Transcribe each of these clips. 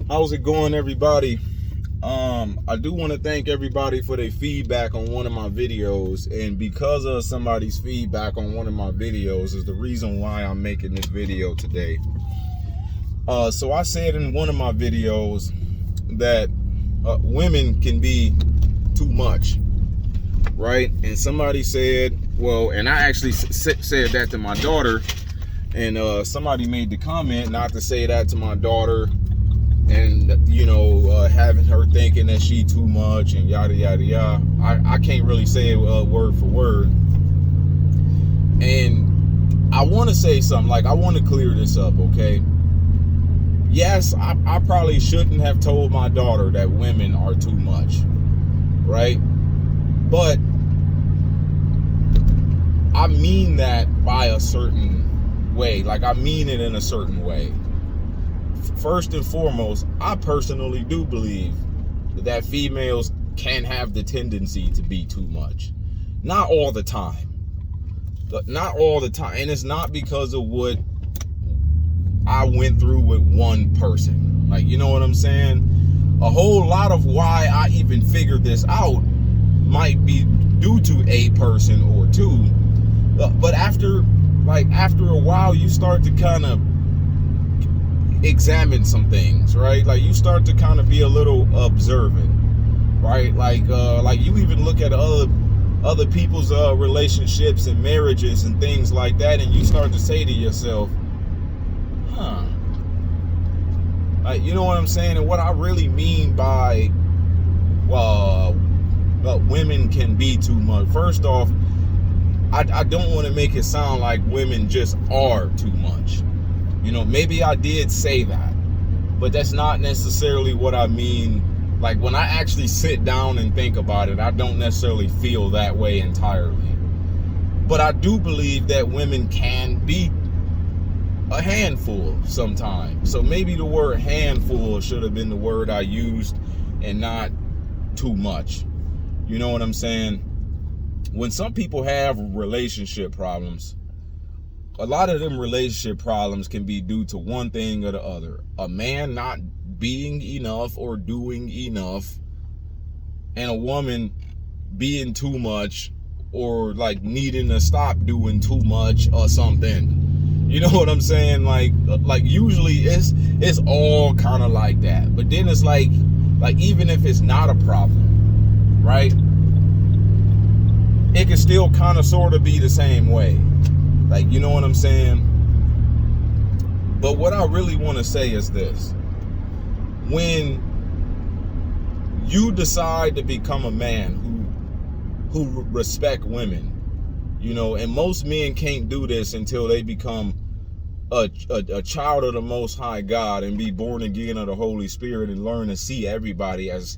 How's it going, everybody? I do want to thank everybody for their feedback on one of my videos, and because of somebody's feedback on one of my videos is the reason why I'm making this video today. So I said in one of my videos that women can be too much, right? And somebody said, well, and I actually said that to my daughter, and somebody made the comment not to say that to my daughter, and having her thinking that she too much and yada yada yada. I can't really say it word for word, and I want to say something. Like, I want to clear this up, okay? Yes, I probably shouldn't have told my daughter that women are too much, right? But I mean that by a certain way. Like, I mean it in a certain way. First and foremost, I personally do believe that females can have the tendency to be too much. Not all the time. Not all the time. And it's not because of what I went through with one person. Like, you know what I'm saying? A whole lot of why I even figured this out might be due to a person or two. But after a while, you start to kind of examine some things, right? Like, you start to kind of be a little observant, right? Like you even look at other people's relationships and marriages and things like that, and you start to say to yourself, like, you know what I'm saying? And what I really mean by women can be too much. First off, I don't want to make it sound like women just are too much. Maybe I did say that, but that's not necessarily what I mean. Like, when I actually sit down and think about it, I don't necessarily feel that way entirely. But I do believe that women can be a handful sometimes. So maybe the word handful should have been the word I used and not too much. You know what I'm saying? When some people have relationship problems, a lot of them relationship problems can be due to one thing or the other. A man not being enough or doing enough, and a woman being too much, or like needing to stop doing too much or something. You know what I'm saying? Like usually it's all kind of like that. But then it's like even if it's not a problem, right? It can still kind of sort of be the same way. Like, you know what I'm saying? But what I really want to say is this. When you decide to become a man who respect women, and most men can't do this until they become a child of the Most High God and be born again of the Holy Spirit and learn to see everybody as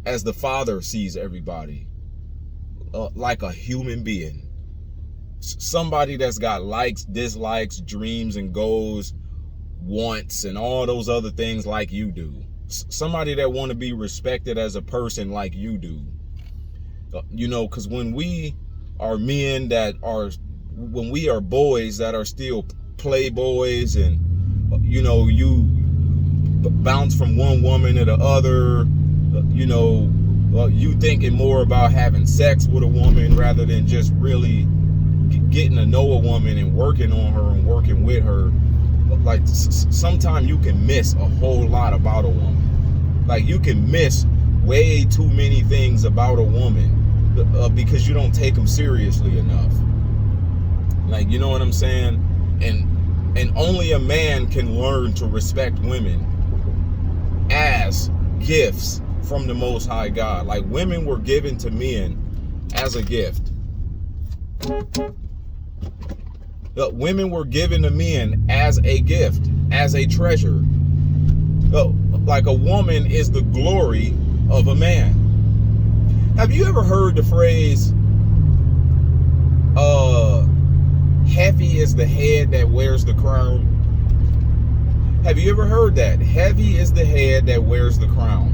the Father sees everybody, like a human being. Somebody that's got likes, dislikes, dreams and goals, wants, and all those other things like you do. Somebody that want to be respected as a person like you do. Because when we are men when we are boys that are still playboys, and you bounce from one woman to the other, you thinking more about having sex with a woman rather than just really getting to know a woman and working on her and working with her. Like, sometimes you can miss a whole lot about a woman. Like, you can miss way too many things about a woman because you don't take them seriously enough. Like, you know what I'm saying? And only a man can learn to respect women as gifts from the Most High God. Like, women were given to men as a gift. Women were given to men as a gift, as a treasure. Like, a woman is the glory of a man. Have you ever heard the phrase, heavy is the head that wears the crown? Have you ever heard that? Heavy is the head that wears the crown.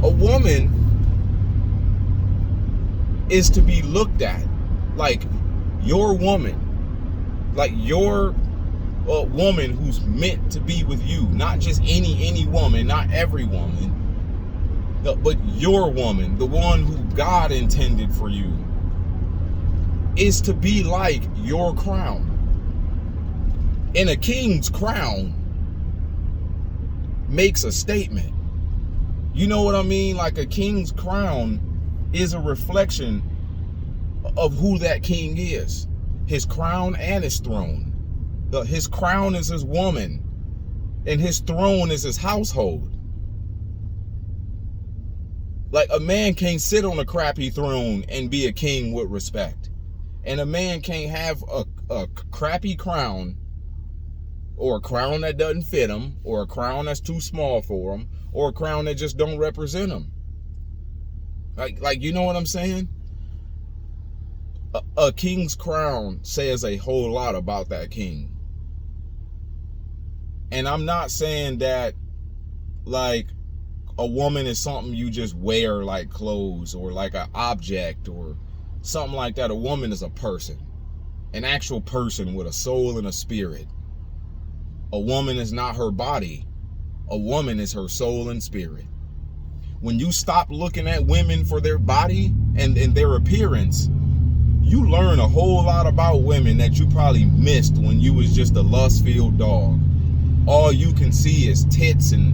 A woman is to be looked at like your woman, like your a woman who's meant to be with you, not just any woman, not every woman, but your woman, the one who God intended for you, is to be like your crown. And a king's crown makes a statement. You know what I mean? Like, a king's crown is a reflection of who that king is. His crown and his throne. His crown is his woman, and his throne is his household. Like, a man can't sit on a crappy throne and be a king with respect. And a man can't have a crappy crown, or a crown that doesn't fit him, or a crown that's too small for him, or a crown that just don't represent him. Like, you know what I'm saying? A king's crown says a whole lot about that king. And I'm not saying that, like, a woman is something you just wear like clothes, or like an object or something like that. A woman is a person, an actual person with a soul and a spirit. A woman is not her body. A woman is her soul and spirit. When you stop looking at women for their body and their appearance, you learn a whole lot about women that you probably missed when you was just a lust-filled dog. All you can see is tits and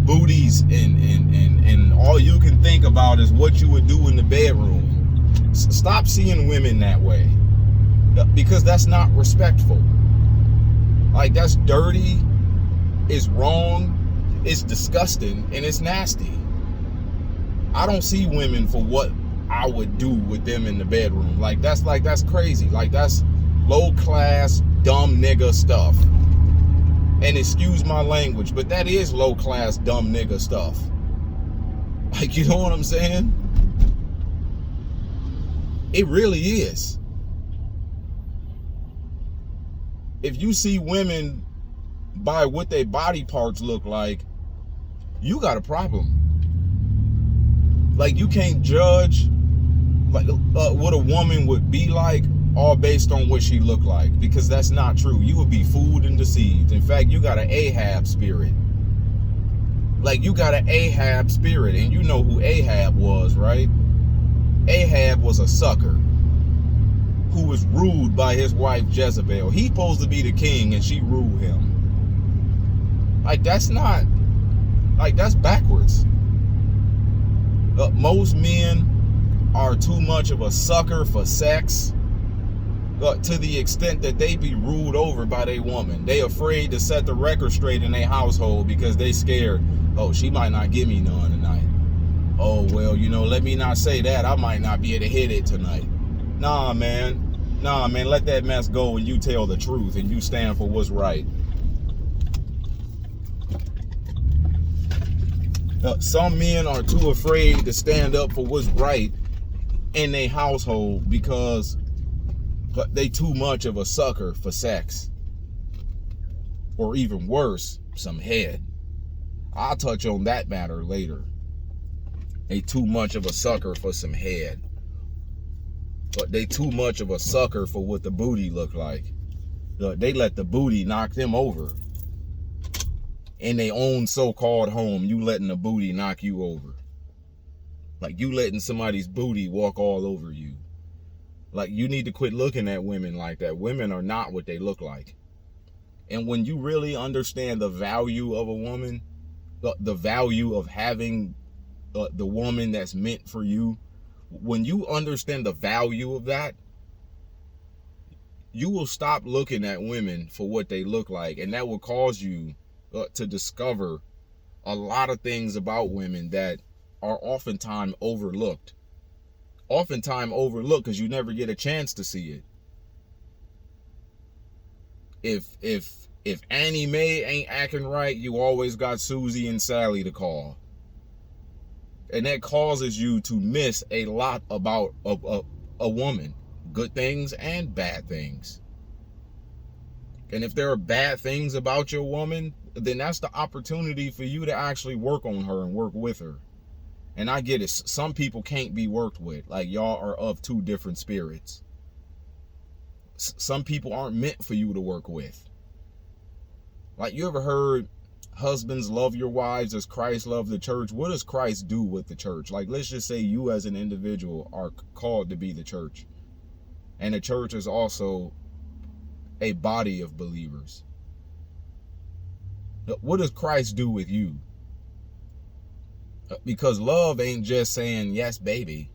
booties, and all you can think about is what you would do in the bedroom. Stop seeing women that way, because that's not respectful. Like, that's dirty, it's wrong, it's disgusting, and it's nasty. I don't see women for what I would do with them in the bedroom. Like, that's crazy. Like, that's low class, dumb nigga stuff. And excuse my language, but that is low class, dumb nigga stuff. Like, you know what I'm saying? It really is. If you see women by what their body parts look like, you got a problem. Like, you can't judge like what a woman would be like all based on what she looked like, because that's not true. You would be fooled and deceived. In fact, you got an Ahab spirit. Like, you got an Ahab spirit, and you know who Ahab was, right? Ahab was a sucker who was ruled by his wife Jezebel. He's supposed to be the king, and she ruled him. Like, that's not, like, that's backwards. Most men are too much of a sucker for sex, to the extent that they be ruled over by their woman. They afraid to set the record straight in their household because they scared, oh, she might not give me none tonight. Oh, well, you know, let me not say that. I might not be able to hit it tonight. Nah, man, let that mess go, and you tell the truth, and you stand for what's right. Some men are too afraid to stand up for what's right in their household because they too much of a sucker for sex. Or even worse, some head. I'll touch on that matter later. They too much of a sucker for some head. But they too much of a sucker for what the booty look like. They let the booty knock them over. In their own so-called home, you letting the booty knock you over. Like, you letting somebody's booty walk all over you. Like, you need to quit looking at women like that. Women are not what they look like. And when you really understand the value of a woman, the value of having the woman that's meant for you, when you understand the value of that, you will stop looking at women for what they look like. And that will cause you to discover a lot of things about women that are oftentimes overlooked. Oftentimes overlooked because you never get a chance to see it. If Annie Mae ain't acting right, you always got Susie and Sally to call. And that causes you to miss a lot about a woman. Good things and bad things. And if there are bad things about your woman, then that's the opportunity for you to actually work on her and work with her. And I get it. Some people can't be worked with. Like, y'all are of two different spirits. Some people aren't meant for you to work with. Like, you ever heard husbands love your wives as Christ loved the church? What does Christ do with the church? Like, let's just say you as an individual are called to be the church. And the church is also a body of believers. What does Christ do with you? Because love ain't just saying, yes, baby.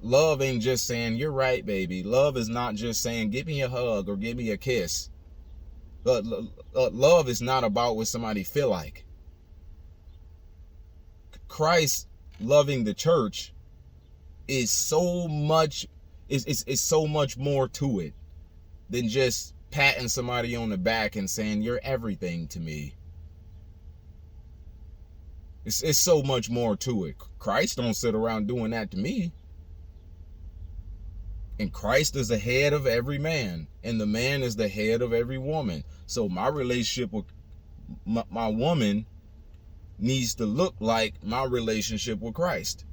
Love ain't just saying, you're right, baby. Love is not just saying, give me a hug or give me a kiss. Love is not about what somebody feel like. Christ loving the church is so much, is so much more to it than just patting somebody on the back and saying, you're everything to me. It's so much more to it. Christ don't sit around doing that to me. And Christ is the head of every man, and the man is the head of every woman. So my relationship with my woman needs to look like my relationship with Christ.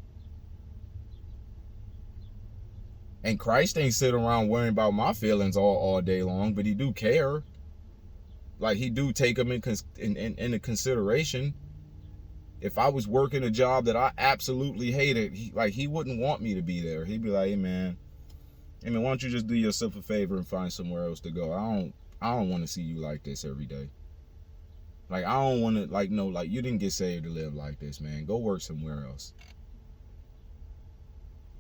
And Christ ain't sitting around worrying about my feelings all day long, but he do care. Like, he do take them into consideration. If I was working a job that I absolutely hated, he wouldn't want me to be there. He'd be like, hey man, why don't you just do yourself a favor and find somewhere else to go? I don't want to see you like this every day. Like, I don't want to, like, no, like, you didn't get saved to live like this, man. Go work somewhere else.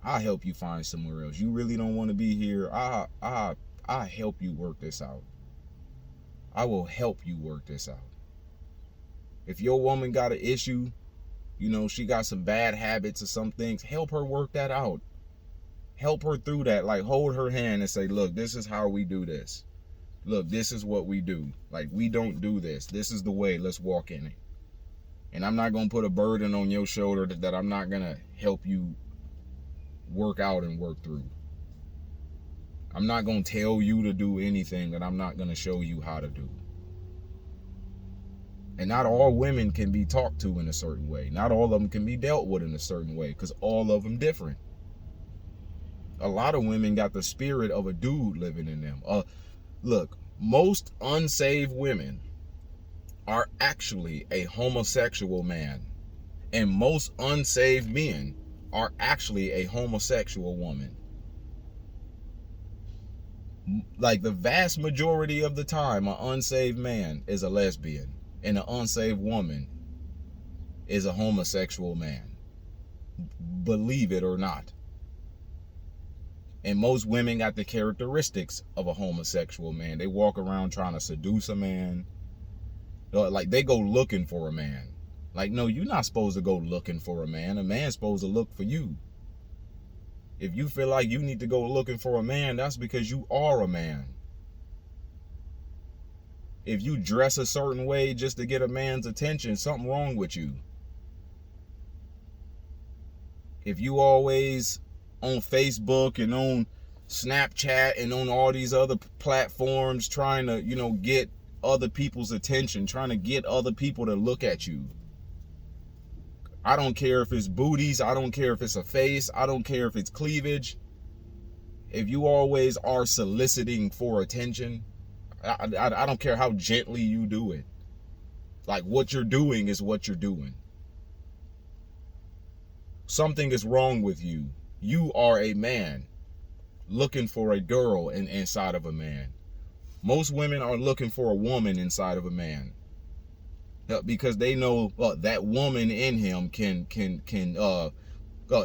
I'll help you find somewhere else. You really don't want to be here. I'll help you work this out. I will help you work this out. If your woman got an issue, she got some bad habits or some things, help her work that out. Help her through that. Like, hold her hand and say, look, this is how we do this. Look, this is what we do. Like, we don't do this. This is the way. Let's walk in it. And I'm not going to put a burden on your shoulder that I'm not going to help you work out and work through. I'm not going to tell you to do anything that I'm not going to show you how to do. And not all women can be talked to in a certain way. Not all of them can be dealt with in a certain way, because all of them different. A lot of women got the spirit of a dude living in them. Look, most unsaved women are actually a homosexual man. And most unsaved men are actually a homosexual woman. Like, the vast majority of the time, an unsaved man is a lesbian, and an unsaved woman is a homosexual man. Believe it or not. And most women got the characteristics of a homosexual man. They walk around trying to seduce a man. Like, they go looking for a man. Like, no, you're not supposed to go looking for a man. A man's supposed to look for you. If you feel like you need to go looking for a man, that's because you are a man. If you dress a certain way just to get a man's attention, something wrong with you. If you always on Facebook and on Snapchat and on all these other platforms trying to, get other people's attention, trying to get other people to look at you. I don't care if it's booties. I don't care if it's a face. I don't care if it's cleavage. If you always are soliciting for attention, I don't care how gently you do it. Like, what you're doing is what you're doing. Something is wrong with you. You are a man looking for a girl inside of a man. Most women are looking for a woman inside of a man, because they know that woman in him can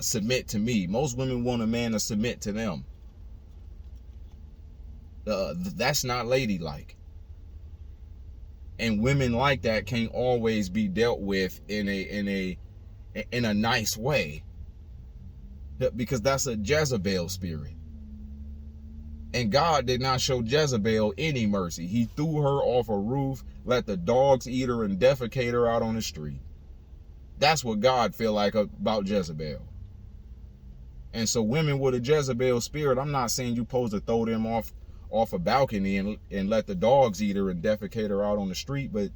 submit to me. Most women want a man to submit to them. That's not ladylike. And women like that can't always be dealt with in a nice way, because that's a Jezebel spirit. And God did not show Jezebel any mercy. He threw her off a roof, let the dogs eat her, and defecate her out on the street. That's what God feel like about Jezebel. And so women with a Jezebel spirit, I'm not saying you supposed to throw them off a balcony and let the dogs eat her and defecate her out on the street, but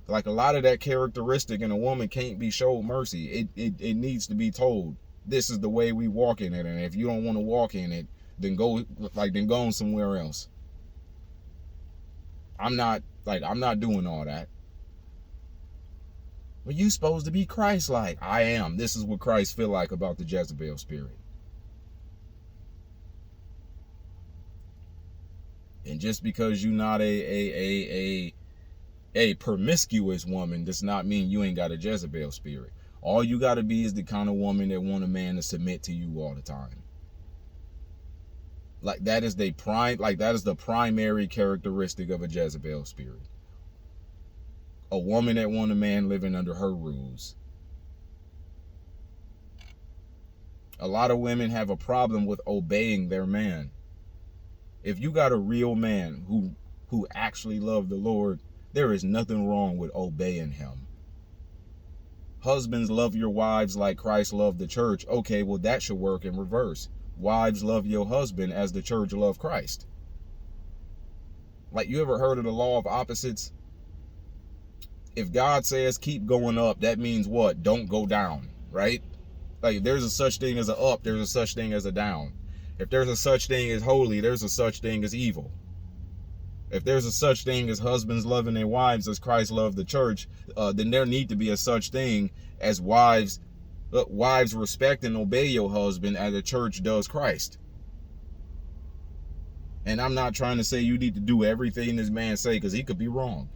like, a lot of that characteristic in a woman can't be showed mercy. It needs to be told, this is the way we walk in it, and if you don't want to walk in it, then go on somewhere else. I'm not doing all that. Well, you supposed to be Christ-like. I am. This is what Christ feel like about the Jezebel spirit. And just because you're not a promiscuous woman does not mean you ain't got a Jezebel spirit. All you got to be is the kind of woman that want a man to submit to you all the time. That is the primary characteristic of a Jezebel spirit. A woman that want a man living under her rules. A lot of women have a problem with obeying their man. If you got a real man who actually loved the Lord, there is nothing wrong with obeying him. Husbands, love your wives like Christ loved the church. Okay, well, that should work in reverse. Wives, love your husband as the church loved Christ. You ever heard of the law of opposites? If God says keep going up, that means what? Don't go down, right? If there's a such thing as a up, there's a such thing as a down. If there's a such thing as holy, there's a such thing as evil. If there's a such thing as husbands loving their wives as Christ loved the church, then there need to be a such thing as wives respect and obey your husband as the church does Christ. And I'm not trying to say you need to do everything this man say, because he could be wrong.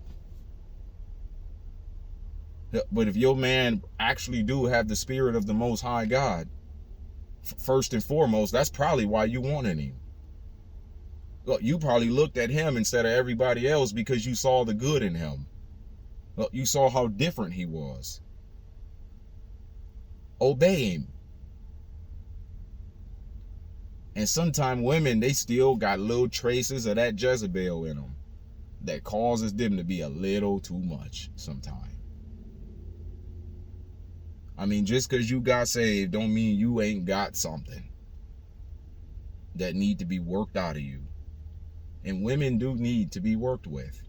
But if your man actually do have the spirit of the Most High God, first and foremost, that's probably why you wanted him. Look, you probably looked at him instead of everybody else because you saw the good in him. Look, you saw how different he was. Obey him. And sometimes women, they still got little traces of that Jezebel in them that causes them to be a little too much sometimes. I mean, just because you got saved don't mean you ain't got something that need to be worked out of you. And women do need to be worked with.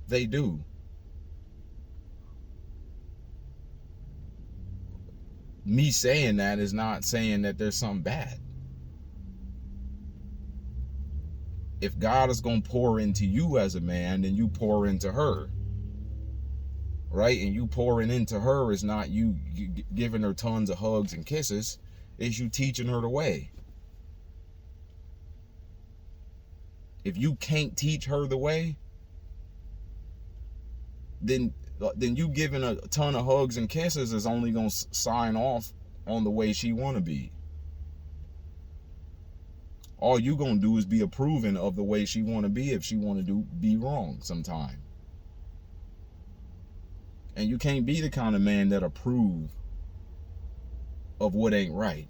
They do. Me saying that is not saying that there's something bad. If God is going to pour into you as a man, then you pour into her. Right? And you pouring into her is not you giving her tons of hugs and kisses. It's you teaching her the way. If you can't teach her the way, then you giving a ton of hugs and kisses is only going to sign off on the way she want to be. All you going to do is be approving of the way she want to be if she want to be wrong sometime. And you can't be the kind of man that approve of what ain't right.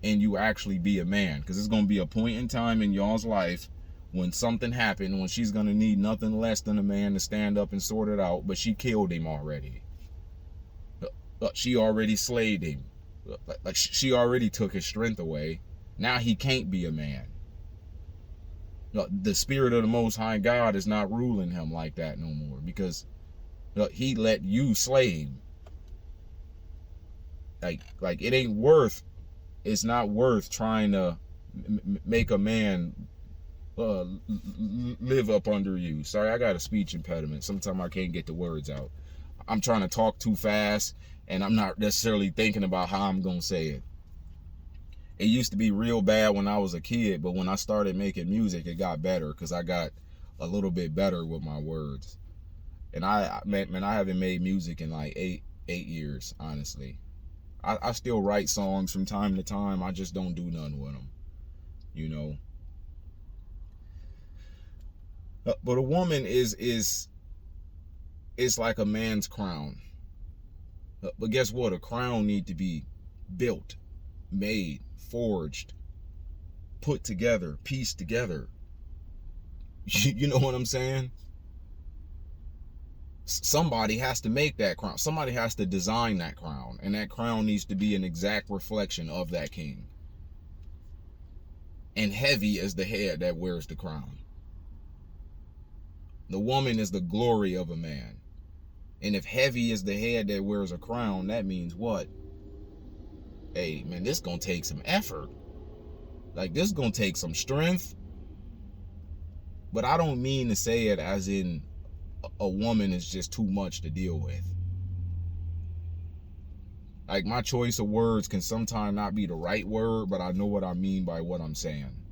And you actually be a man. Because there's going to be a point in time in y'all's life when something happened, when she's going to need nothing less than a man to stand up and sort it out. But she killed him already. She already slayed him. She already took his strength away. Now he can't be a man. The spirit of the Most High God is not ruling him like that no more. Because he let you slay him. Like it ain't worth. It's not worth trying to make a man live up under you. Sorry, I got a speech impediment. Sometimes I can't get the words out. I'm trying to talk too fast, and I'm not necessarily thinking about how I'm gonna say it. It used to be real bad when I was a kid, but when I started making music, it got better because I got a little bit better with my words. And I haven't made music in like eight years, honestly. I still write songs from time to time. I just don't do nothing with them, you know. But a woman is like a man's crown. But guess what? A crown need to be built, made, forged, put together, pieced together. You know what I'm saying? Somebody has to make that crown. Somebody has to design that crown. And that crown needs to be an exact reflection of that king. And heavy is the head that wears the crown. The woman is the glory of a man. And if heavy is the head that wears a crown, that means what? Hey, man, this gonna take some effort. Like, this is gonna take some strength, but I don't mean to say it as in a woman is just too much to deal with. Like, my choice of words can sometimes not be the right word, but I know what I mean by what I'm saying.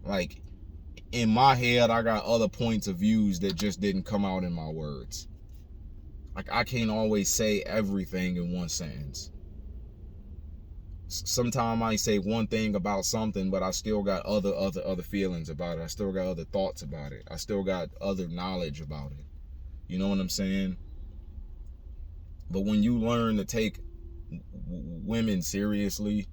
Like, in my head, I got other points of views that just didn't come out in my words. Like, I can't always say everything in one sentence. Sometimes I say one thing about something, but I still got other feelings about it. I still got other thoughts about it. I still got other knowledge about it. You know what I'm saying? But when you learn to take women seriously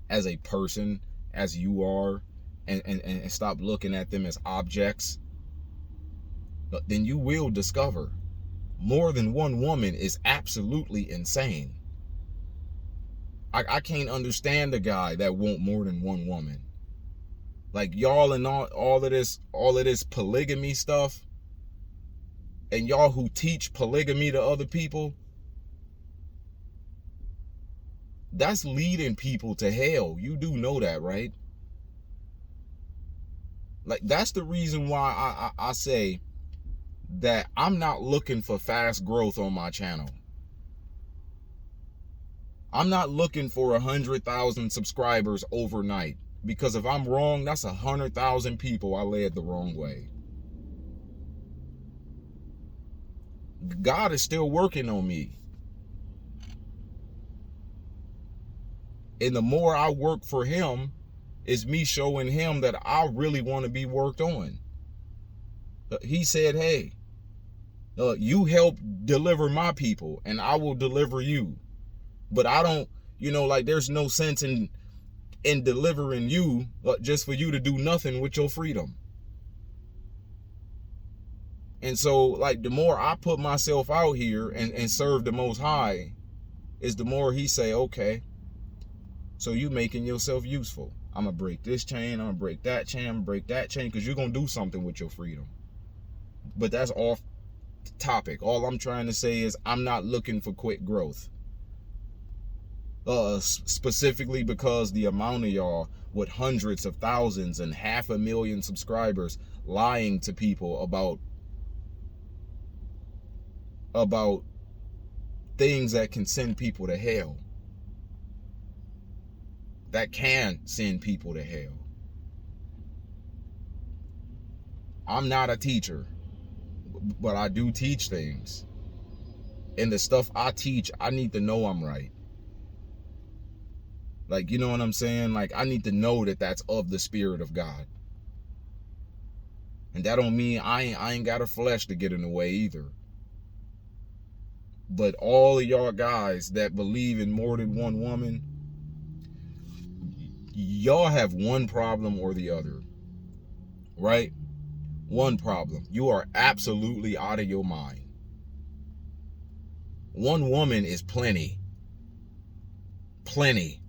as a person, as you are, and stop looking at them as objects, then you will discover more than one woman is absolutely insane. I can't understand a guy that want more than one woman. Like, y'all and all of this polygamy stuff, and y'all who teach polygamy to other people, that's leading people to hell. You do know that, right? Like, that's the reason why I say that I'm not looking for fast growth on my channel. I'm not looking for 100,000 subscribers overnight, because if I'm wrong, that's 100,000 people I led the wrong way. God is still working on me. And the more I work for him, is me showing him that I really want to be worked on. He said, hey, you help deliver my people and I will deliver you. But I don't, like, there's no sense in delivering you just for you to do nothing with your freedom. And so, like, the more I put myself out here and serve the Most High, is the more he say, okay, so you making yourself useful. I'm going to break this chain, I'm going to break that chain, I'm going to break that chain, because you're going to do something with your freedom. But that's off topic. All I'm trying to say is I'm not looking for quick growth. Specifically because the amount of y'all with hundreds of thousands and 500,000 subscribers lying to people about things that can send people to hell. That can send people to hell. I'm not a teacher, but I do teach things. And the stuff I teach, I need to know I'm right. Like, you know what I'm saying? Like, I need to know that that's of the Spirit of God. And that don't mean I ain't got a flesh to get in the way either. But all of y'all guys that believe in more than one woman, y'all have one problem or the other, right? One problem. You are absolutely out of your mind. One woman is plenty. Plenty.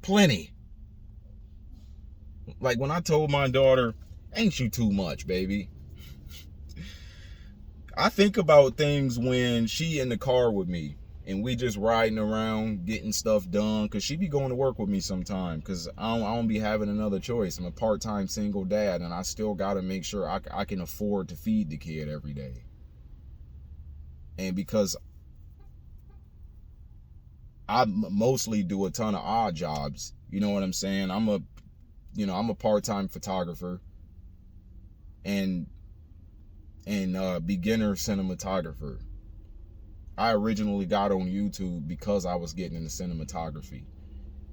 Plenty. Like, when I told my daughter, ain't you too much, baby? I think about things when she in the car with me and we just riding around getting stuff done, because she be going to work with me sometime, because I don't be having another choice. I'm a part-time single dad, and I still got to make sure I can afford to feed the kid every day. And because I mostly do a ton of odd jobs, you know what I'm saying? I'm a part-time photographer and beginner cinematographer. I originally got on YouTube because I was getting into cinematography.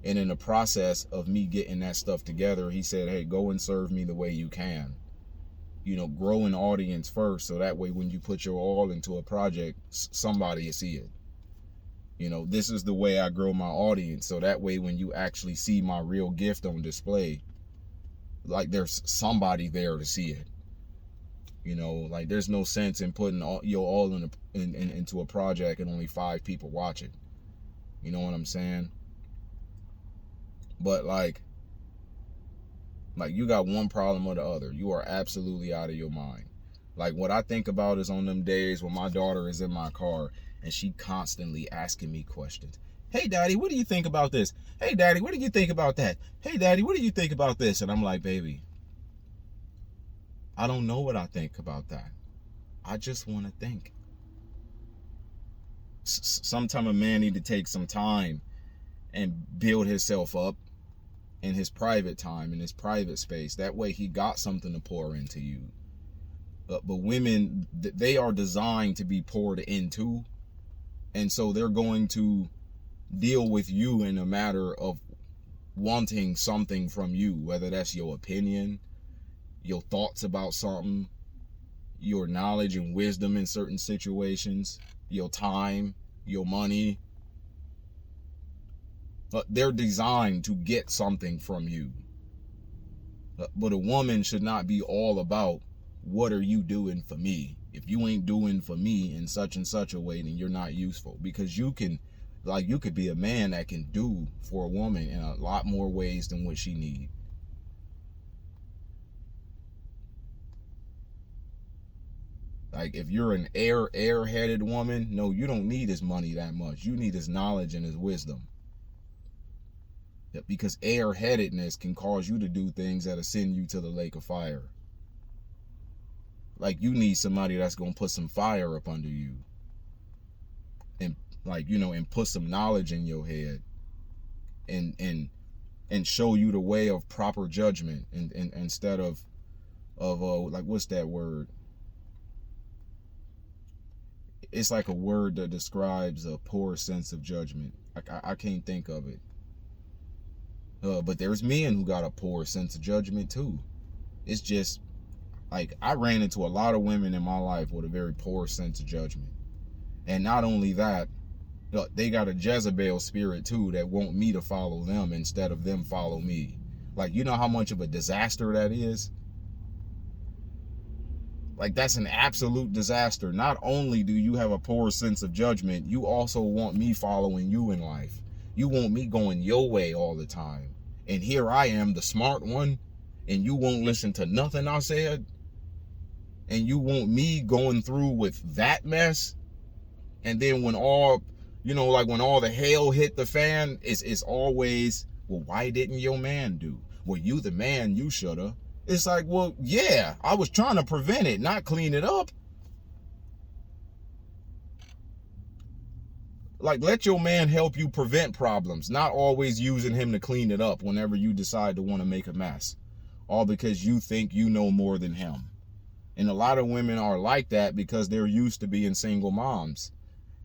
And in the process of me getting that stuff together, he said, hey, go and serve me the way you can. Grow an audience first, so that way when you put your all into a project, somebody will see it. This is the way I grow my audience, so that way when you actually see my real gift on display, like, there's somebody there to see it. Like, there's no sense in putting your all into a project and only 5 people watch it. You know what I'm saying? But like you got one problem or the other. You are absolutely out of your mind. Like, what I think about is on them days when my daughter is in my car and she constantly asking me questions. Hey, daddy, what do you think about this? Hey, daddy, what do you think about that? Hey, daddy, what do you think about this? And I'm like, baby, I don't know what I think about that. I just want to think. Sometime a man need to take some time and build himself up in his private time, in his private space. That way he got something to pour into you. But women, they are designed to be poured into. And so they're going to deal with you in a matter of wanting something from you, whether that's your opinion, your thoughts about something, your knowledge and wisdom in certain situations, your time, your money. They're designed to get something from you. But a woman should not be all about, what are you doing for me? If you ain't doing for me in such and such a way, then you're not useful. Because you could be a man that can do for a woman in a lot more ways than what she needs. Like, if you're an airheaded woman, no, you don't need his money that much. You need his knowledge and his wisdom. Because airheadedness can cause you to do things that'll send you to the lake of fire. Like, you need somebody that's gonna put some fire up under you, and and put some knowledge in your head, and show you the way of proper judgment, and instead of like, what's that word? It's like a word that describes a poor sense of judgment. I can't think of it. But there's men who got a poor sense of judgment too. It's just like, I ran into a lot of women in my life with a very poor sense of judgment. And not only that, they got a Jezebel spirit too that want me to follow them instead of them follow me. Like, you know how much of a disaster that is? Like, that's an absolute disaster. Not only do you have a poor sense of judgment, you also want me following you in life. You want me going your way all the time. And here I am, the smart one, and you won't listen to nothing I said. And you want me going through with that mess. And then when all the hell hit the fan, it's always, well, why didn't your man do? Well, you the man, you shoulda. It's like, well, yeah, I was trying to prevent it, not clean it up. Like, let your man help you prevent problems, not always using him to clean it up whenever you decide to want to make a mess. All because you think you know more than him. And a lot of women are like that because they're used to being single moms.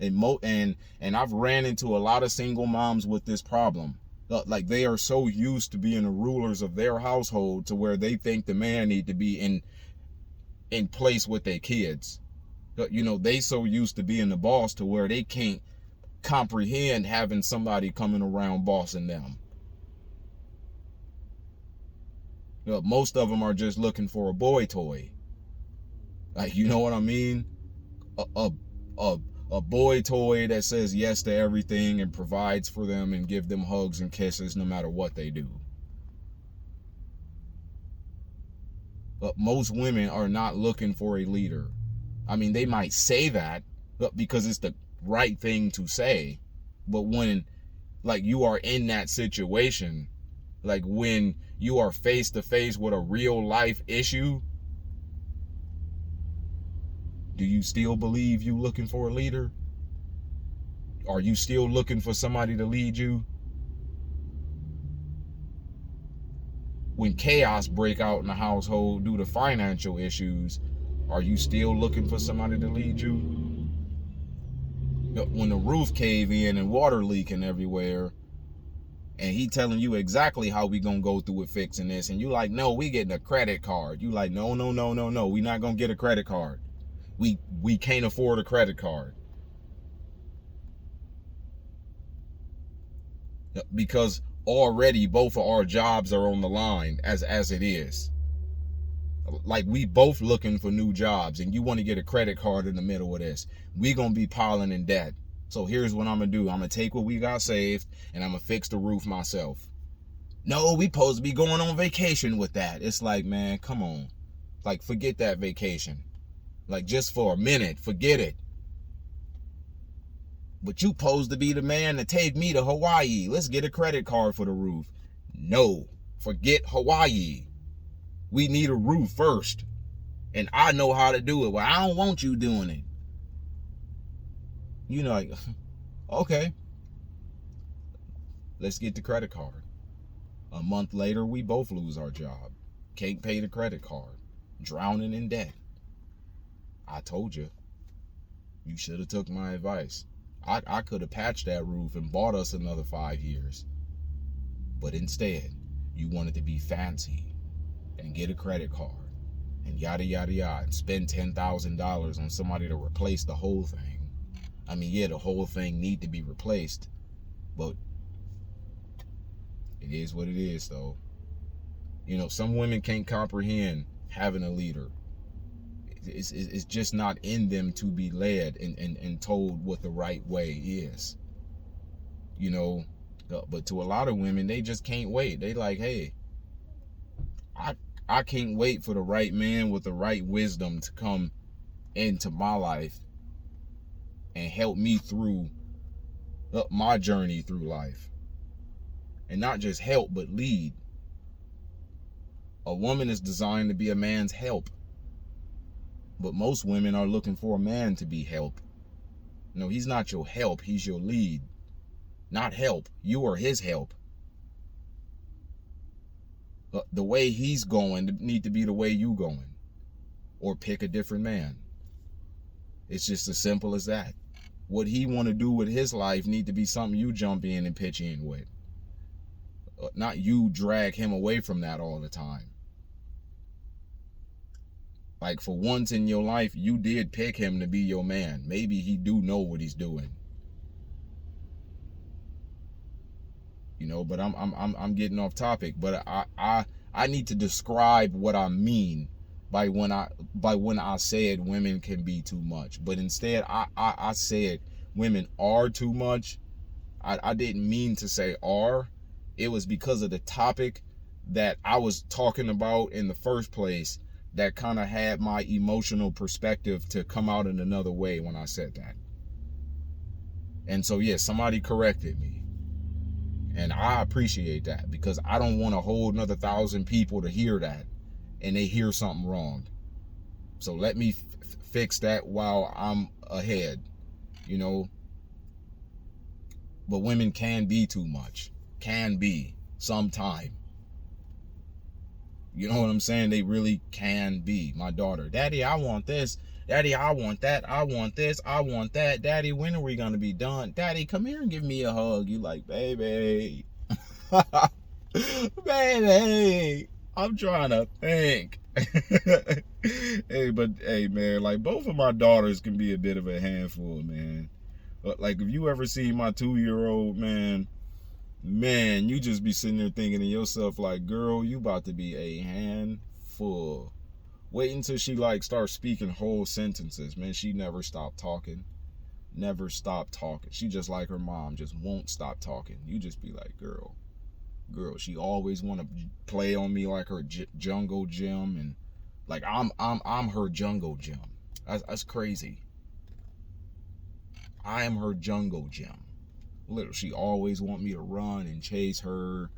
And I've ran into a lot of single moms with this problem. Like, they are so used to being the rulers of their household to where they think the man need to be in place with their kids. They so used to being the boss to where they can't comprehend having somebody coming around bossing them. Most of them are just looking for a boy toy. Like, you know what I mean? A boy toy that says yes to everything and provides for them and give them hugs and kisses no matter what they do. But most women are not looking for a leader. I mean, they might say that because it's the right thing to say. But when, like, you are in that situation, like when you are face to face with a real life issue, do you still believe you looking for a leader? Are you still looking for somebody to lead you? When chaos break out in the household due to financial issues, are you still looking for somebody to lead you? When the roof cave in and water leaking everywhere, and he telling you exactly how we gonna go through with fixing this, and you like, no, we getting a credit card. You like, no, we not gonna get a credit card. We can't afford a credit card. Because already both of our jobs are on the line as it is. Like, we both looking for new jobs, and you want to get a credit card in the middle of this. We gonna be piling in debt. So here's what I'm gonna do. I'm gonna take what we got saved, and I'm gonna fix the roof myself. No, we supposed to be going on vacation with that. It's like, man, come on. Like, forget that vacation. Like, just for a minute, forget it. But you supposed to be the man to take me to Hawaii. Let's get a credit card for the roof. No, forget Hawaii. We need a roof first. And I know how to do it. Well, I don't want you doing it. You know, like, okay. Let's get the credit card. A month later, we both lose our job. Can't pay the credit card. Drowning in debt. I told you. You should have took my advice. I could have patched that roof and bought us another 5 years. But instead, you wanted to be fancy and get a credit card and yada, yada, yada, and spend $10,000 on somebody to replace the whole thing. I mean, yeah, the whole thing need to be replaced, but it is what it is, though. You know, some women can't comprehend having a leader. It's just not in them to be led and told what the right way is. You know, but to a lot of women, they just can't wait. They like, hey, I can't wait for the right man with the right wisdom to come into my life and help me through my journey through life. And not just help, but lead. A woman is designed to be a man's help. But most women are looking for a man to be help. No, he's not your help. He's your lead. Not help. You are his help. The way he's going need to be the way you going. Or pick a different man. It's just as simple as that. What he want to do with his life need to be something you jump in and pitch in with. Not you drag him away from that all the time. Like, for once in your life, you did pick him to be your man. Maybe he do know what he's doing. You know, but I'm getting off topic. But I need to describe what I mean by when I said women can be too much. But instead, I said women are too much. I didn't mean to say are. It was because of the topic that I was talking about in the first place that kind of had my emotional perspective to come out in another way when I said that. And so, yeah, somebody corrected me. And I appreciate that, because I don't want a whole another 1,000 people to hear that and they hear something wrong. So let me fix that while I'm ahead, you know. But women can be too much. Can be sometime. You know what I'm saying? They really can be. My daughter, Daddy, I want this. Daddy, I want that. I want this. I want that. Daddy, when are we going to be done? Daddy, come here and give me a hug. You like, baby. Baby, I'm trying to think. Hey, man, like, both of my daughters can be a bit of a handful, man. But, like, if you ever see my 2-year-old, man, you just be sitting there thinking to yourself, like, girl, you about to be a handful. Wait until she, like, starts speaking whole sentences, man. She never stopped talking. Never stopped talking. She just like her mom, just won't stop talking. You just be like, girl, she always want to play on me like her jungle gym, and like I'm her jungle gym. That's crazy. I am her jungle gym. Literally, she always want me to run and chase her.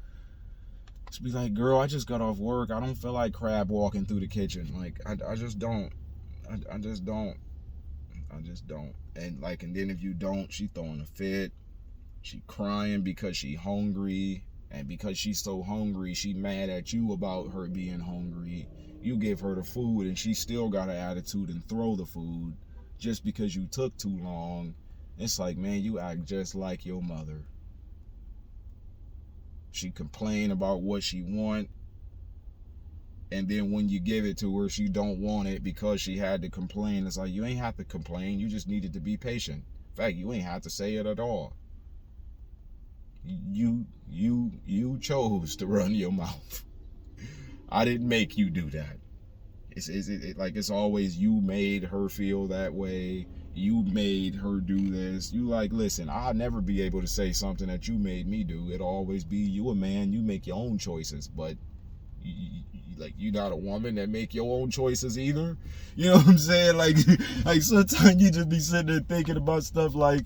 Just be like, girl, I just got off work. I don't feel like crab walking through the kitchen. Like, I just don't. I just don't. And like, and then if you don't, she throwing a fit. She crying because she hungry. And because she's so hungry, she mad at you about her being hungry. You give her the food and she still got an attitude and throw the food just because you took too long. It's like, man, you act just like your mother. She complain about what she want, and then when you give it to her, she don't want it because she had to complain. It's like, you ain't have to complain. You just needed to be patient. In fact, you ain't have to say it at all. You chose to run your mouth. I didn't make you do that. It's always you made her feel that way. You made her do this. You like, listen, I'll never be able to say something that you made me do. It'll always be, you a man, you make your own choices, but you not a woman that make your own choices either. You know what I'm saying? Like sometimes you just be sitting there thinking about stuff like,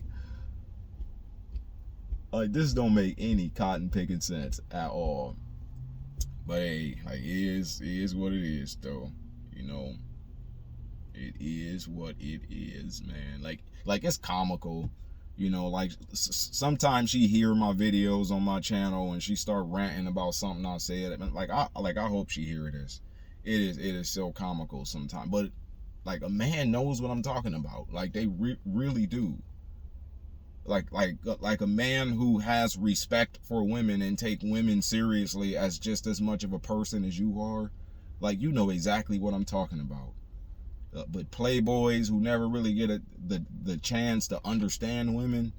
Like, this don't make any cotton picking sense at all. But hey, like, it is what it is, though. You know, it is what it is, man. Like it's comical. You know, like sometimes she hear my videos on my channel and she start ranting about something I said. I hope she hear this. It is so comical sometimes. But like, a man knows what I'm talking about. Like, they really do. Like a man who has respect for women and take women seriously as just as much of a person as you are. Like, you know exactly what I'm talking about. But playboys who never really get the chance to understand women,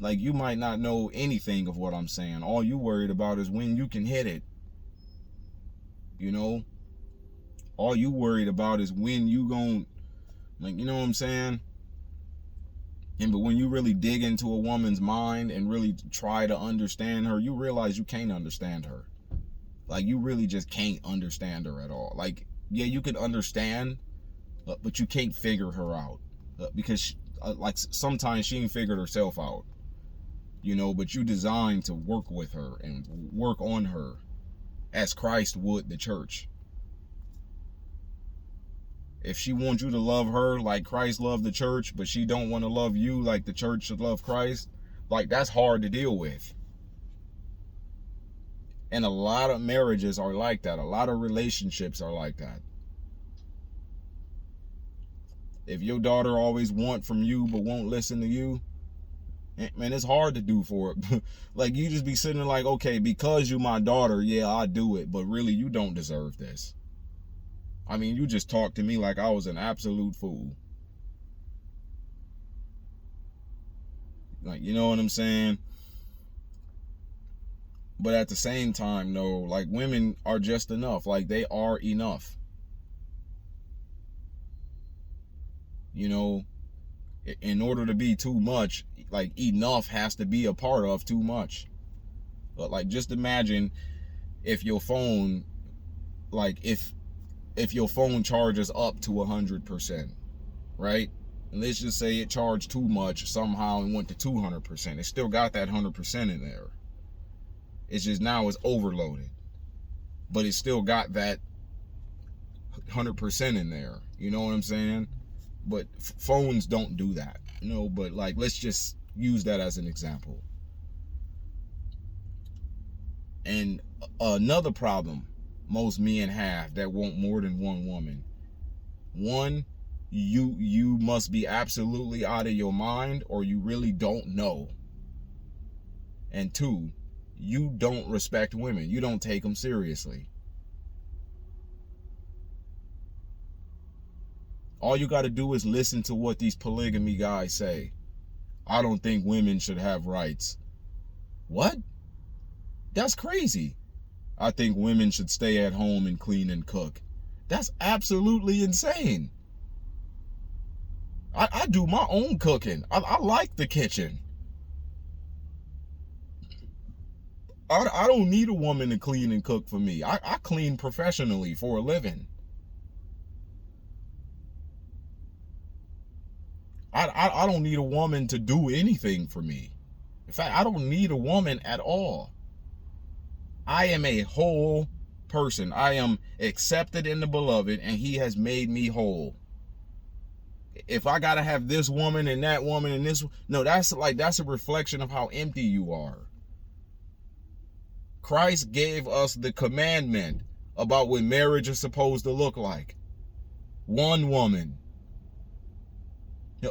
like, you might not know anything of what I'm saying. All you worried about is when you can hit it. You know? All you worried about is when you gon', like, you know what I'm saying? But when you really dig into a woman's mind and really try to understand her, you realize you can't understand her. Like, you really just can't understand her at all. Like, yeah, you can understand, but you can't figure her out. Because, like, sometimes she ain't figured herself out. You know, but you designed to work with her and work on her as Christ would the church. If she wants you to love her like Christ loved the church, but she don't want to love you like the church should love Christ, like, that's hard to deal with. And a lot of marriages are like that. A lot of relationships are like that. If your daughter always want from you but won't listen to you, man, it's hard to do for it. Like, you just be sitting there like, okay, because you my daughter, yeah, I do it, but really, you don't deserve this. I mean, you just talked to me like I was an absolute fool. Like, you know what I'm saying? But at the same time, no, like, women are just enough. Like, they are enough. You know, in order to be too much, like, enough has to be a part of too much. But, like, just imagine if your phone, like, if your phone charges up to 100%, right? And let's just say it charged too much somehow and went to 200%. It still got that 100% in there. It's just now it's overloaded. But it still got that 100% in there. You know what I'm saying? But phones don't do that. You know, but, like, let's just use that as an example. And another problem most men have that want more than one woman. One, you must be absolutely out of your mind, or you really don't know. And two, you don't respect women. You don't take them seriously. All you got to do is listen to what these polygamy guys say. I don't think women should have rights. What? That's crazy. I think women should stay at home and clean and cook. That's absolutely insane. I do my own cooking. I like the kitchen. I don't need a woman to clean and cook for me. I clean professionally for a living. I don't need a woman to do anything for me. In fact, I don't need a woman at all. I am a whole person. I am accepted in the beloved, and he has made me whole. If I gotta have this woman and that woman and this, no, that's a reflection of how empty you are. Christ gave us the commandment about what marriage is supposed to look like. One woman.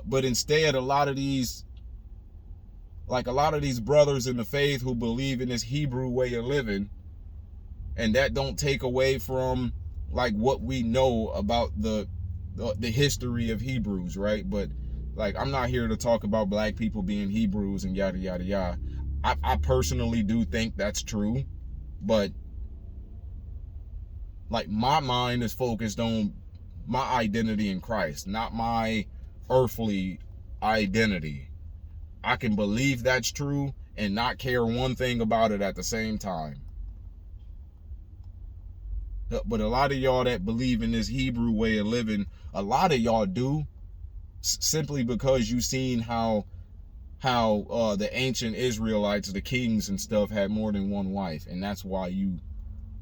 But instead, a lot of these brothers in the faith who believe in this Hebrew way of living, and that don't take away from, like, what we know about the history of Hebrews, right? But, like, I'm not here to talk about black people being Hebrews and yada yada yada. I personally do think that's true, but, like, my mind is focused on my identity in Christ, not my earthly identity. I can believe that's true and not care one thing about it at the same time. But a lot of y'all that believe in this Hebrew way of living, a lot of y'all do, simply because you've seen how how the ancient Israelites, the kings and stuff, had more than one wife, and that's why you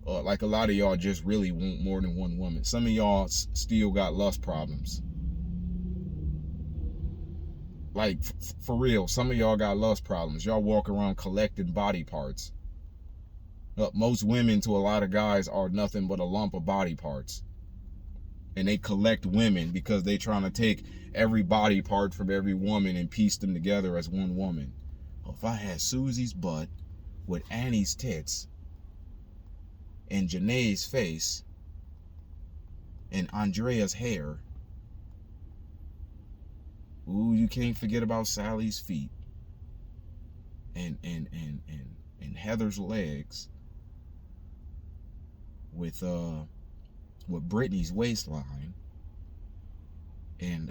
like a lot of y'all just really want more than one woman. Some of y'all still got lust problems. Like for real, some of y'all got lust problems. Y'all walk around collecting body parts. Most women to a lot of guys are nothing but a lump of body parts. And they collect women because they trying to take every body part from every woman and piece them together as one woman. Well, if I had Susie's butt with Annie's tits and Janae's face and Andrea's hair, ooh, you can't forget about Sally's feet and Heather's legs with Brittany's waistline and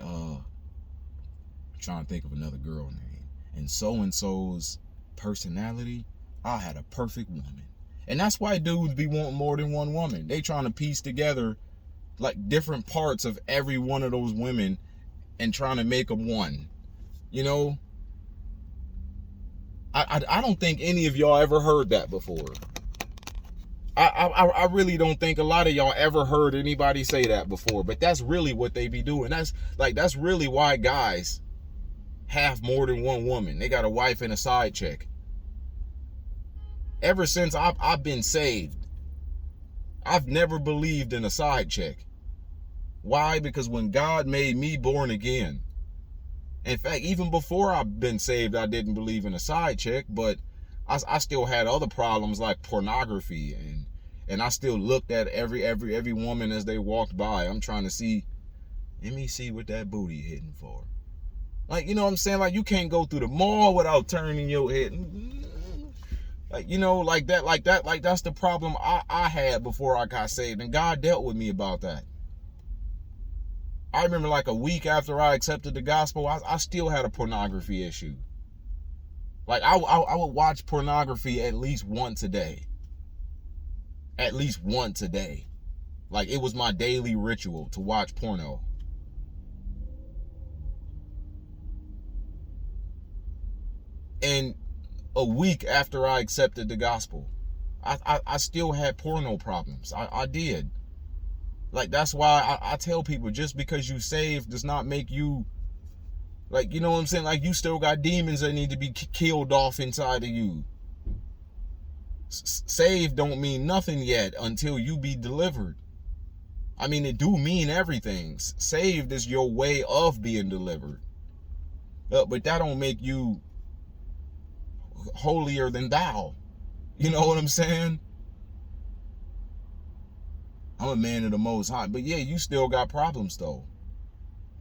trying to think of another girl name, and so-and-so's personality. I had a perfect woman. And that's why dudes be wanting more than one woman. They trying to piece together like different parts of every one of those women and trying to make them one. You know, I don't think any of y'all ever heard that before. I really don't think a lot of y'all ever heard anybody say that before, but that's really what they be doing. That's really why guys have more than one woman. They got a wife and a side chick. Ever since I've been saved, I've never believed in a side chick. Why? Because when God made me born again, in fact, even before I've been saved, I didn't believe in a side chick, but I still had other problems like pornography, and I still looked at every woman as they walked by. I'm trying to see, let me see what that booty hitting for. Like, you know what I'm saying? Like, you can't go through the mall without turning your head. Like, you know, like that's the problem I had before I got saved, and God dealt with me about that. I remember like a week after I accepted the gospel, I still had a pornography issue. Like, I would watch pornography at least once a day. At least once a day. Like, it was my daily ritual to watch porno. And a week after I accepted the gospel, I still had porno problems. I did. Like, that's why I tell people, just because you saved does not make you, like, you know what I'm saying? Like, you still got demons that need to be killed off inside of you. Saved don't mean nothing yet until you be delivered. I mean, it do mean everything. Saved is your way of being delivered. But that don't make you holier than thou. You know what I'm saying? I'm a man of the Most High. But yeah, you still got problems though.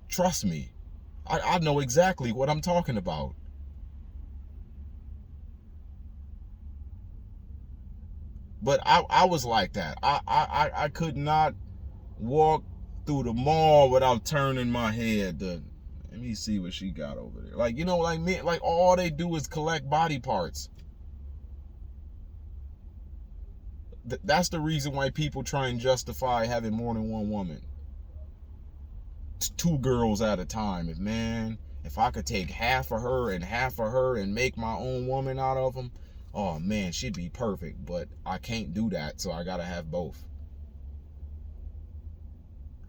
Trust me. I know exactly what I'm talking about. But I was like that. I could not walk through the mall without turning my head. Let me see what she got over there. Like, you know, like me, like all they do is collect body parts. That's the reason why people try and justify having more than one woman. It's 2 girls at a time. If I could take half of her and make my own woman out of them, oh man, she'd be perfect. But I can't do that, so I gotta have both.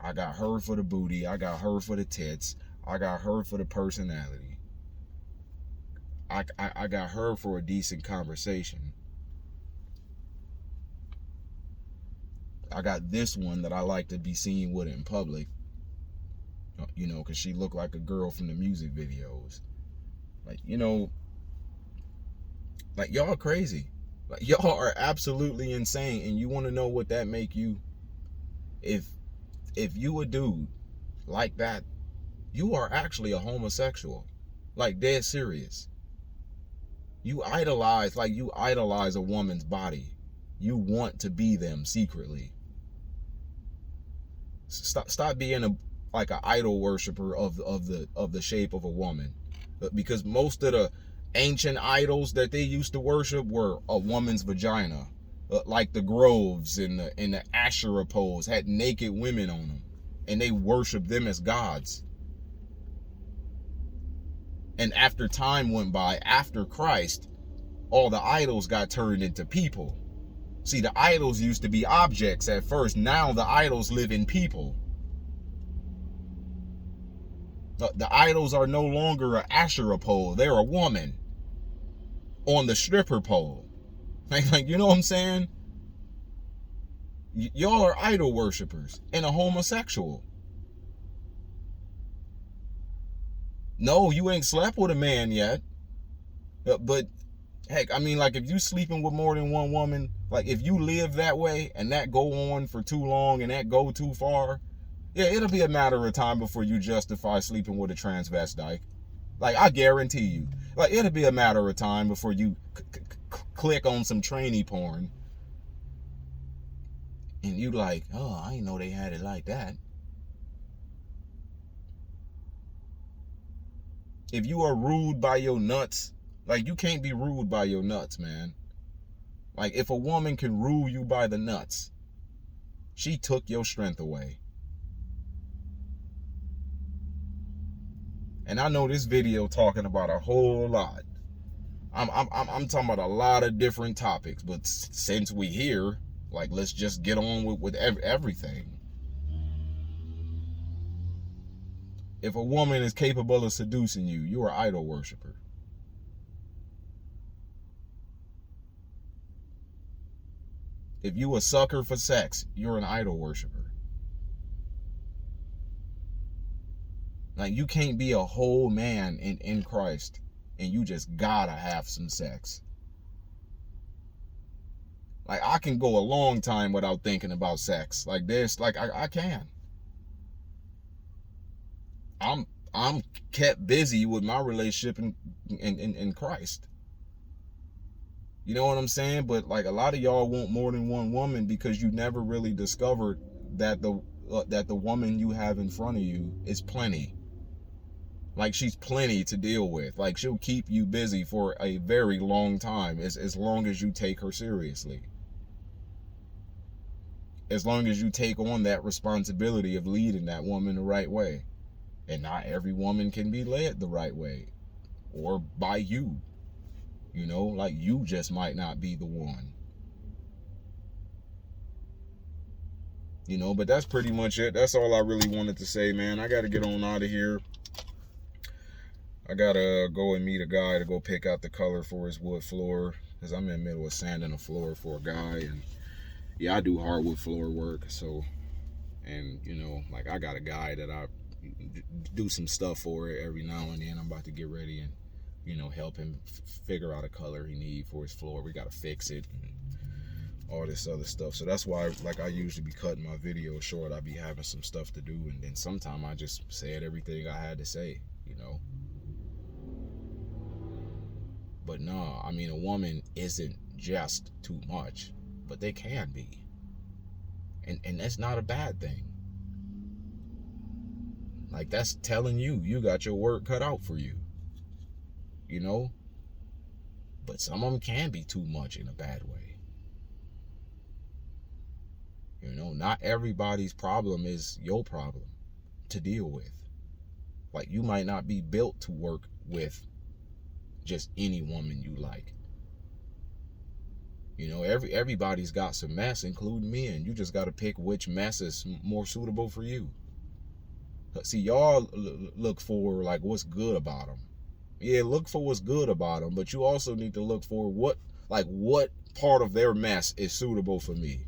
I got her for the booty, I got her for the tits, I got her for the personality. I got her for a decent conversation. I got this one that I like to be seen with in public. You know, because she looked like a girl from the music videos. Like, you know, like, y'all crazy. Like, y'all are absolutely insane. And you want to know what that make you? If you a dude like that, you are actually a homosexual. Like, dead serious. You idolize a woman's body. You want to be them secretly. Stop being an idol worshiper of the shape of a woman, because most of the ancient idols that they used to worship were a woman's vagina, like the groves and the Asherah poles had naked women on them, and they worshiped them as gods. And after time went by, after Christ, all the idols got turned into people. See, the idols used to be objects at first. Now the idols live in people. The idols are no longer an Asherah pole. They're a woman on the stripper pole. Like, you know what I'm saying? Y'all are idol worshipers and a homosexual. No, you ain't slept with a man yet. But heck, I mean, like, if you sleeping with more than one woman, like, if you live that way and that go on for too long and that go too far, yeah, it'll be a matter of time before you justify sleeping with a transvestite. Like, I guarantee you. Like, it'll be a matter of time before you click on some trainee porn and you like, oh, I didn't know they had it like that. If you are ruled by your nuts, like, you can't be ruled by your nuts, man. Like, if a woman can rule you by the nuts, she took your strength away. And I know this video talking about a whole lot. I'm talking about a lot of different topics, but since we here, like, let's just get on with everything. If a woman is capable of seducing you, you're an idol worshiper. If you a sucker for sex, you're an idol worshiper. Like, you can't be a whole man in Christ and you just gotta have some sex. Like, I can go a long time without thinking about sex. Like this, like I can. I'm kept busy with my relationship in Christ. You know what I'm saying? But like, a lot of y'all want more than one woman because you never really discovered that the woman you have in front of you is plenty. Like, she's plenty to deal with. Like, she'll keep you busy for a very long time, as long as you take her seriously. As long as you take on that responsibility of leading that woman the right way. And not every woman can be led the right way, or by you. You know, like, you just might not be the one. You know, but that's pretty much it. That's all I really wanted to say, man. I got to get on out of here. I got to go and meet a guy to go pick out the color for his wood floor, because I'm in the middle of sanding a floor for a guy. And yeah, I do hardwood floor work. So, and you know, like, I got a guy that I do some stuff for it every now and then. I'm about to get ready and, you know, help him figure out a color he need for his floor. We got to fix it and all this other stuff. So that's why, like, I usually be cutting my videos short. I be having some stuff to do, and then sometime I just said everything I had to say, you know. But no, I mean, a woman isn't just too much, but they can be. And that's not a bad thing. Like, that's telling you got your work cut out for you. You know? But some of them can be too much in a bad way. You know, not everybody's problem is your problem to deal with. Like, you might not be built to work with just any woman you like. You know, everybody's got some mess, including me, and you just got to pick which mess is more suitable for you. See, y'all look for, like, what's good about them. Yeah, look for what's good about them, but you also need to look for what part of their mess is suitable for me.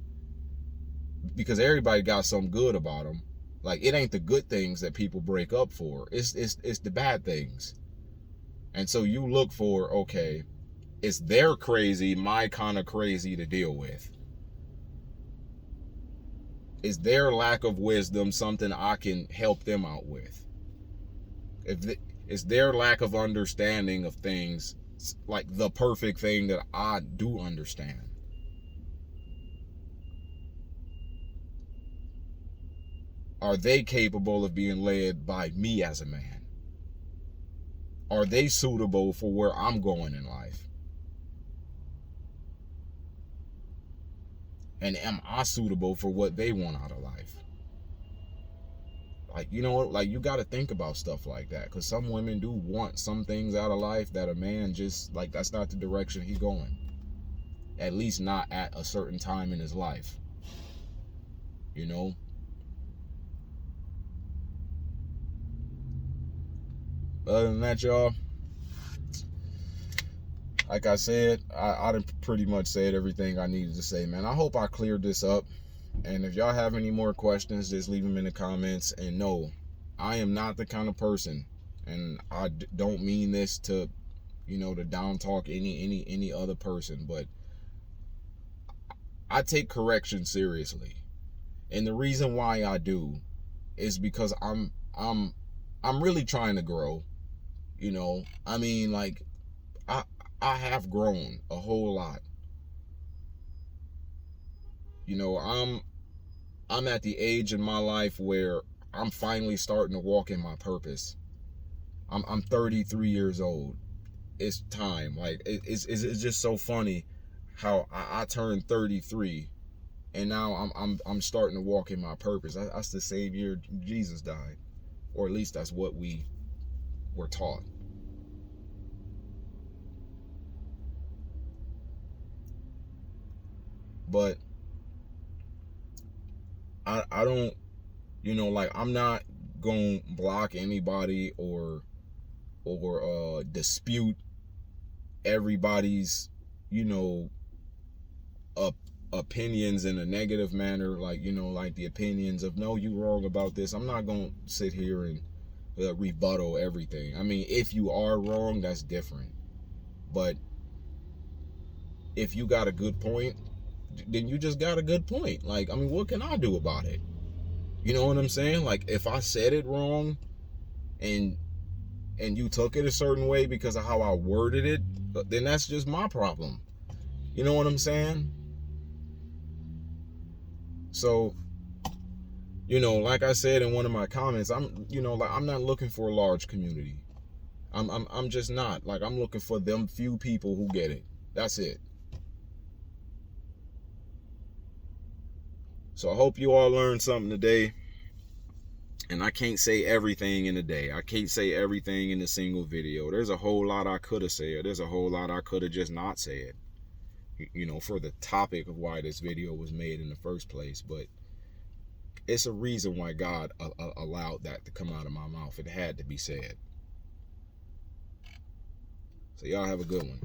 Because everybody got something good about them. Like, it ain't the good things that people break up for. It's the bad things. And so you look for, okay, is their crazy my kind of crazy to deal with? Is their lack of wisdom something I can help them out with? Is their lack of understanding of things like the perfect thing that I do understand? Are they capable of being led by me as a man? Are they suitable for where I'm going in life? And am I suitable for what they want out of life? Like, you know, like you got to think about stuff like that, because some women do want some things out of life that a man just, like, that's not the direction he going, at least not at a certain time in his life, you know. Other than that, y'all, like I said, I done pretty much said everything I needed to say, man. I hope I cleared this up. And if y'all have any more questions, just leave them in the comments. And no, I am not the kind of person, and I don't mean this to, you know, to down talk any other person, but I take correction seriously. And the reason why I do is because I'm really trying to grow. You know, I mean, like, I have grown a whole lot. You know, I'm at the age in my life where I'm finally starting to walk in my purpose. I'm 33 years old. It's time. Like, it's just so funny how I turned 33, and now I'm starting to walk in my purpose. That's the same year Jesus died, or at least that's what we were taught. But I don't, you know, like, I'm not gonna block anybody or dispute everybody's, you know, opinions in a negative manner, like, you know, like the opinions of, no, you wrong about this. I'm not gonna sit here and rebuttal everything. I mean, if you are wrong, that's different, but if you got a good point, then you just got a good point. Like, I mean, what can I do about it? You know what I'm saying? Like, if I said it wrong and you took it a certain way because of how I worded it, then that's just my problem. You know what I'm saying? So, you know, like I said in one of my comments, I'm not looking for a large community. I'm just not. Like, I'm looking for them few people who get it. That's it. So I hope you all learned something today. And I can't say everything in a day. I can't say everything in a single video. There's a whole lot I could have said. There's a whole lot I could have just not said, you know, for the topic of why this video was made in the first place. But it's a reason why God allowed that to come out of my mouth. It had to be said. So y'all have a good one.